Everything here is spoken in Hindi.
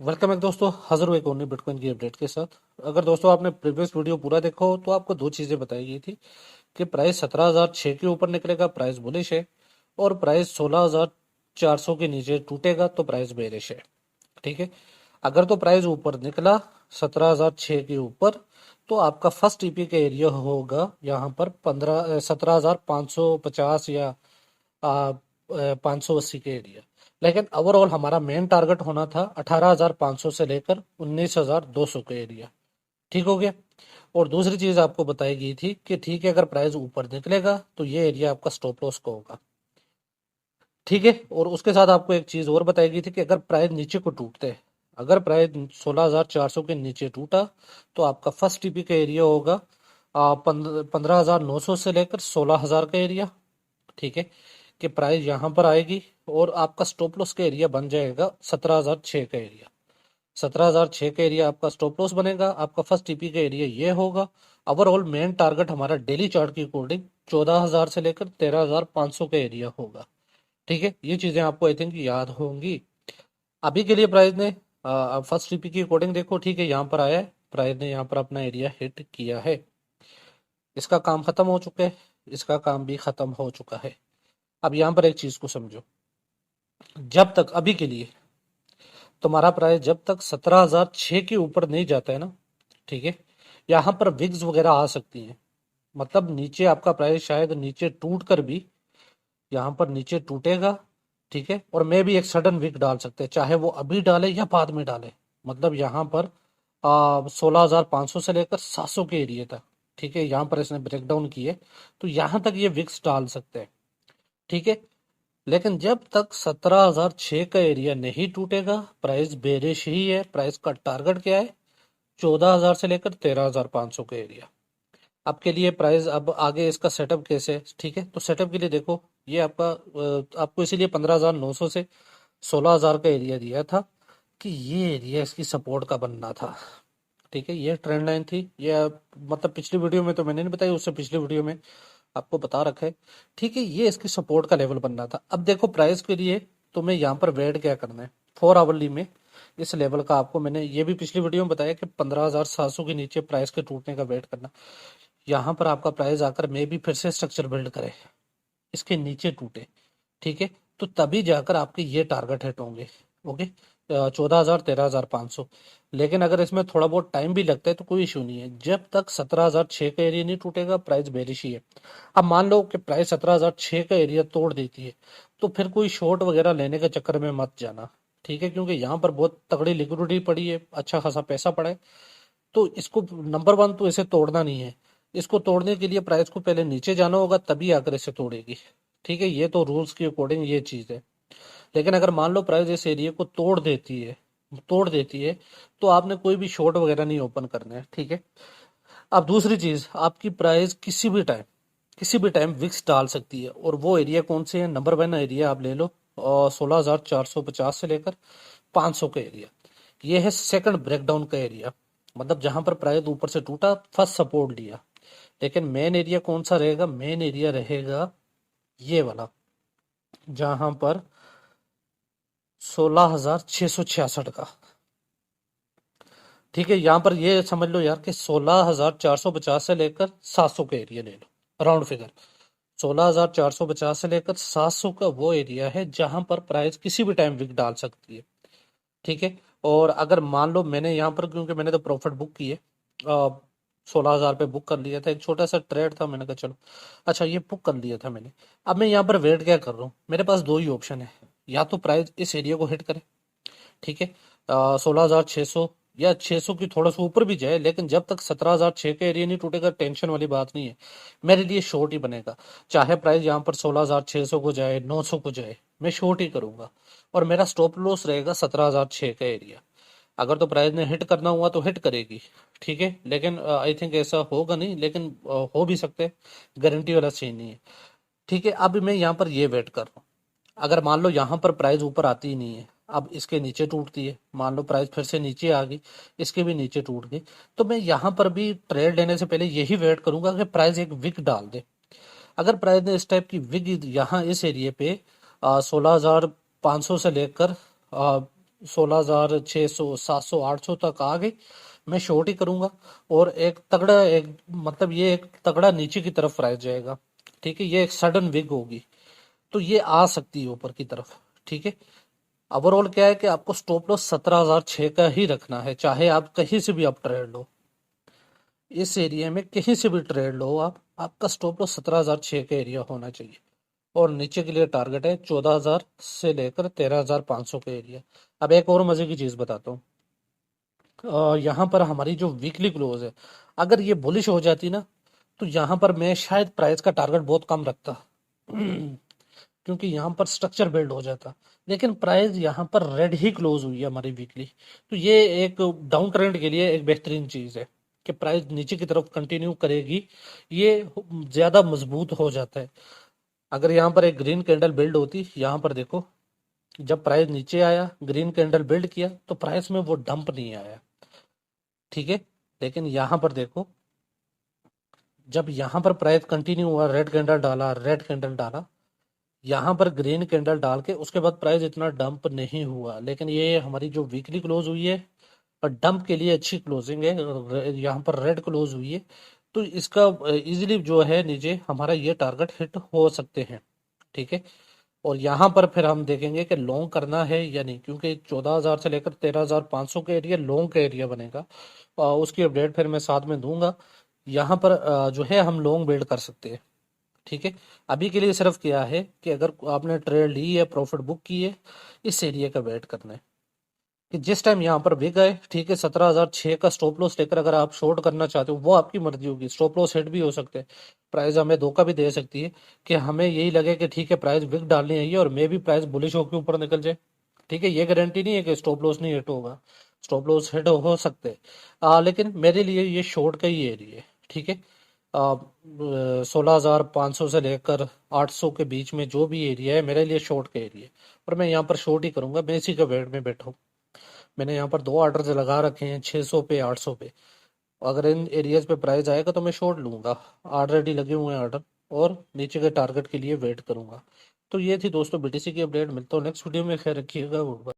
वेलकम है दोस्तों, हाजिर हुए एक और नई बिटकॉइन की अपडेट के साथ। अगर दोस्तों आपने प्रीवियस वीडियो पूरा देखा हो तो आपको दो चीजें बताई गई थी कि प्राइस 17,006 के ऊपर निकलेगा, प्राइस बुलिश है। और प्राइस 16,400 के नीचे टूटेगा तो प्राइस बेरिश है। ठीक है। अगर तो प्राइस ऊपर निकला 17,006 के ऊपर तो आपका फर्स्ट टीपी का एरिया होगा यहाँ पर 17,550 या 580 के एरिया। लेकिन ओवरऑल हमारा मेन टारगेट होना था 18,500 से लेकर 19,200 के एरिया। ठीक हो गया। और दूसरी चीज आपको बताई गई थी कि ठीक है, अगर प्राइस ऊपर निकलेगा तो ये एरिया आपका स्टॉप लॉस का होगा। ठीक है। और उसके साथ आपको एक चीज और बताई गई थी कि अगर प्राइस नीचे को टूटते हैं, अगर प्राइस 16,400 के नीचे टूटा तो आपका फर्स्ट टीपी का एरिया होगा 15,900 से लेकर 16,000 का एरिया। ठीक है। कि प्राइस यहाँ पर आएगी और आपका स्टॉप लॉस का एरिया बन जाएगा 17,006 का एरिया। 17,006 का एरिया आपका स्टॉप लॉस बनेगा, आपका फर्स्ट टीपी का एरिया ये होगा। ओवरऑल मेन टारगेट हमारा डेली चार्ट की अकॉर्डिंग 14,000 से लेकर 13,500 का एरिया होगा। ठीक है। ये चीजें आपको आई थिंक याद होंगी। अभी के लिए प्राइस ने फर्स्ट टीपी की अकॉर्डिंग देखो, ठीक है, यहाँ पर आया है, प्राइस ने यहाँ पर अपना एरिया हिट किया है। इसका काम खत्म हो चुका है, इसका काम भी खत्म हो चुका है। अब यहाँ पर एक चीज को समझो, जब तक अभी के लिए तुम्हारा प्राइस जब तक 17,006 के ऊपर नहीं जाता है ना, ठीक है, यहाँ पर विग्स वगैरह आ सकती हैं। मतलब नीचे आपका प्राइस शायद नीचे टूट कर भी यहाँ पर नीचे टूटेगा। ठीक है। और मैं भी एक सडन विग डाल सकते हैं, चाहे वो अभी डाले या बाद में डाले। मतलब यहाँ पर 16,500 से लेकर 700 के एरिया तक, ठीक है, यहाँ पर इसने ब्रेक डाउन किए तो यहाँ तक ये विक्स डाल सकते हैं। ठीक है। लेकिन जब तक 17,006 का एरिया नहीं टूटेगा प्राइस बेरिश ही है। प्राइस का टारगेट क्या है? 14,000 से लेकर 13,500 का एरिया। आपके लिए प्राइस अब आगे इसका सेटअप कैसे है? ठीक है। तो सेटअप के लिए देखो, ये आपका आपको इसीलिए 15,900 से 16,000 का एरिया दिया था कि ये एरिया इसकी सपोर्ट का बनना था। ठीक है। ये ट्रेंड लाइन थी। ये मतलब पिछली वीडियो में तो मैंने नहीं बताई, उससे पिछली वीडियो में आपको बता रखा है। ठीक है। ये इसकी सपोर्ट का लेवल बनना था। अब देखो प्राइस के लिए तुम्हें यहाँ पर वेट क्या करना है 4 आवरली में। इस लेवल का आपको मैंने ये भी पिछली वीडियो में बताया कि 15,700 के नीचे प्राइस के टूटने का वेट करना। यहाँ पर आपका प्राइस आकर मे भी फिर से स्ट्रक्चर बिल्ड करे, इसके नीचे टूटे। ठीक है। तो तभी जाकर आपके ये टारगेट हिट होंगे। ओके। 14,000 13,500। लेकिन अगर इसमें थोड़ा बहुत टाइम भी लगता है तो कोई इशू नहीं है, जब तक 17,006 का एरिया नहीं टूटेगा प्राइस बेरिश ही है। अब मान लो कि प्राइस 17,006 का एरिया तोड़ देती है तो फिर कोई शॉर्ट वगैरह लेने के चक्कर में मत जाना। ठीक है। क्योंकि यहाँ पर बहुत तगड़ी लिक्विडिटी पड़ी है, अच्छा खासा पैसा पड़ा है। तो इसको नंबर वन तो इसे तोड़ना नहीं है। इसको तोड़ने के लिए प्राइस को पहले नीचे जाना होगा तभी आकर इसे तोड़ेगी। ठीक है। ये तो रूल्स के अकॉर्डिंग ये चीज है। लेकिन अगर मान लो प्राइस इस एरिया को तोड़ देती है तो आपने कोई भी शॉर्ट वगैरह नहीं ओपन करना है। ठीक है। अब दूसरी चीज, आपकी प्राइस किसी भी टाइम विक्स डाल सकती है, और वो एरिया कौन से है? नंबर वन एरिया आप ले लो, और 16,450 से लेकर 500 का एरिया। ये है सेकंड ब्रेकडाउन का एरिया। मतलब जहां पर प्राइस ऊपर से टूटा, फर्स्ट सपोर्ट लिया। लेकिन मेन एरिया कौन सा रहेगा? मेन एरिया रहेगा ये वाला, जहां पर 16,666 का। ठीक है। यहाँ पर ये समझ लो यार कि 16,450 से लेकर 700 का एरिया ले लो, राउंड फिगर। 16,450 से लेकर 700 का वो एरिया है जहां पर प्राइस किसी भी टाइम विक डाल सकती है। ठीक है। और अगर मान लो मैंने यहाँ पर, क्योंकि मैंने तो प्रॉफिट बुक किए, 16,000 पे बुक कर लिया था, एक छोटा सा ट्रेड था, मैंने कहा चलो अच्छा ये बुक कर लिया था मैंने। अब मैं यहाँ पर वेट क्या कर रहा हूँ? मेरे पास दो ही ऑप्शन है, या तो प्राइस इस एरिया को हिट करे, ठीक है, 16,600 या 600 की थोड़ा सा ऊपर भी जाए, लेकिन जब तक 17,006 का एरिया नहीं टूटेगा टेंशन वाली बात नहीं है, मेरे लिए शॉर्ट ही बनेगा। चाहे प्राइस यहाँ पर 16,600 को जाए, 900 को जाए, मैं शॉर्ट ही करूंगा। और मेरा स्टॉप लॉस रहेगा 17,006 का एरिया। अगर तो प्राइस ने हिट करना हुआ तो हिट करेगी। ठीक है। लेकिन आई थिंक ऐसा होगा नहीं, लेकिन हो भी सकते हैं, गारंटी वाला सीन नहीं है। ठीक है। अब मैं यहाँ पर ये वेट कर रहा हूँ, अगर मान लो यहाँ पर प्राइस ऊपर आती ही नहीं है, अब इसके नीचे टूटती है, मान लो प्राइस फिर से नीचे आ गई, इसके भी नीचे टूट गई, तो मैं यहाँ पर भी ट्रेड लेने से पहले यही वेट करूंगा कि प्राइस एक विक डाल दे। अगर प्राइस ने इस टाइप की विग यहाँ इस एरिया पे 16,500 से लेकर 16,600 700 800 तक आ गई, मैं शॉर्ट ही करूंगा। और एक तगड़ा एक मतलब ये एक तगड़ा नीचे की तरफ प्राइस जाएगा, ठीक है, ये एक सडन विग होगी, तो ये आ सकती है ऊपर की तरफ, ठीक है। ओवरऑल क्या है कि आपको स्टॉप लॉस 17,006 का ही रखना है, चाहे आप कहीं से भी आप ट्रेड लो, इस एरिया में कहीं से भी ट्रेड लो आप, आपका स्टॉप लॉस 17,006 का एरिया होना चाहिए। और नीचे के लिए टारगेट है 14,000 से लेकर 13,500 का एरिया। अब एक और मजे की चीज बताता हूँ, यहाँ पर हमारी जो वीकली क्लोज है, अगर ये बुलिश हो जाती ना, तो यहाँ पर मैं शायद प्राइस का टारगेट बहुत कम रखता क्योंकि यहाँ पर स्ट्रक्चर बिल्ड हो जाता। लेकिन प्राइस यहाँ पर रेड ही क्लोज हुई है हमारी वीकली, तो ये एक डाउन ट्रेंड के लिए एक बेहतरीन चीज है कि प्राइस नीचे की तरफ कंटिन्यू करेगी, ये ज्यादा मजबूत हो जाता है। अगर यहाँ पर एक ग्रीन कैंडल बिल्ड होती, यहाँ पर देखो, जब प्राइस नीचे आया ग्रीन कैंडल बिल्ड किया तो प्राइस में वो डंप नहीं आया, ठीक है। लेकिन यहाँ पर देखो, जब यहाँ पर प्राइस कंटिन्यू हुआ, रेड कैंडल डाला, रेड कैंडल डाला, यहाँ पर ग्रीन कैंडल डाल के उसके बाद प्राइस इतना डंप नहीं हुआ। लेकिन ये हमारी जो वीकली क्लोज हुई है और डंप के लिए अच्छी क्लोजिंग है, यहाँ पर रेड क्लोज हुई है, तो इसका इजीली जो है नीचे हमारा ये टारगेट हिट हो सकते हैं, ठीक है। और यहाँ पर फिर हम देखेंगे कि लॉन्ग करना है या नहीं, क्योंकि 14,000 से लेकर 13,500 का एरिया लॉन्ग का एरिया बनेगा, उसकी अपडेट फिर मैं साथ में दूंगा। यहाँ पर जो है हम लॉन्ग बिल्ड कर सकते हैं, ठीक है। अभी के लिए सिर्फ क्या है कि अगर आपने ट्रेड ली है, प्रॉफिट बुक की है, इस एरिया का वेट करना है कि जिस टाइम यहाँ पर बिक गए, ठीक है, 17,006 का स्टॉप लॉस लेकर अगर आप शॉर्ट करना चाहते हो, वो आपकी मर्जी होगी, स्टॉप लॉस हिट भी हो सकते हैं, प्राइस हमें धोखा भी दे सकती है कि हमें यही लगे कि ठीक है प्राइस बिक डालनी है और मे भी प्राइस बुलिश होकर ऊपर निकल जाए, ठीक है। ये गारंटी नहीं है कि स्टॉप लॉस नहीं हिट होगा, स्टॉप लॉस हिट हो सकते हैं, लेकिन मेरे लिए ये शॉर्ट का ही एरिया है, ठीक है। 16,500 से लेकर 800 के बीच में जो भी एरिया है मेरे लिए शॉर्ट का एरिया है, और मैं यहाँ पर शॉर्ट ही करूंगा, मैं इसी का वेट में बैठा हूँ। मैंने यहाँ पर दो ऑर्डर लगा रखे हैं, 600 पे 800 पे, अगर इन एरियाज पे प्राइस आएगा तो मैं शॉर्ट लूंगा, ऑलरेडी लगे हुए हैं ऑर्डर, और नीचे के टारगेट के लिए वेट करूंगा। तो ये थी दोस्तों बीटीसी की अपडेट, मिलता हूँ नेक्स्ट वीडियो में, खैर रखिएगा, गुड बाय।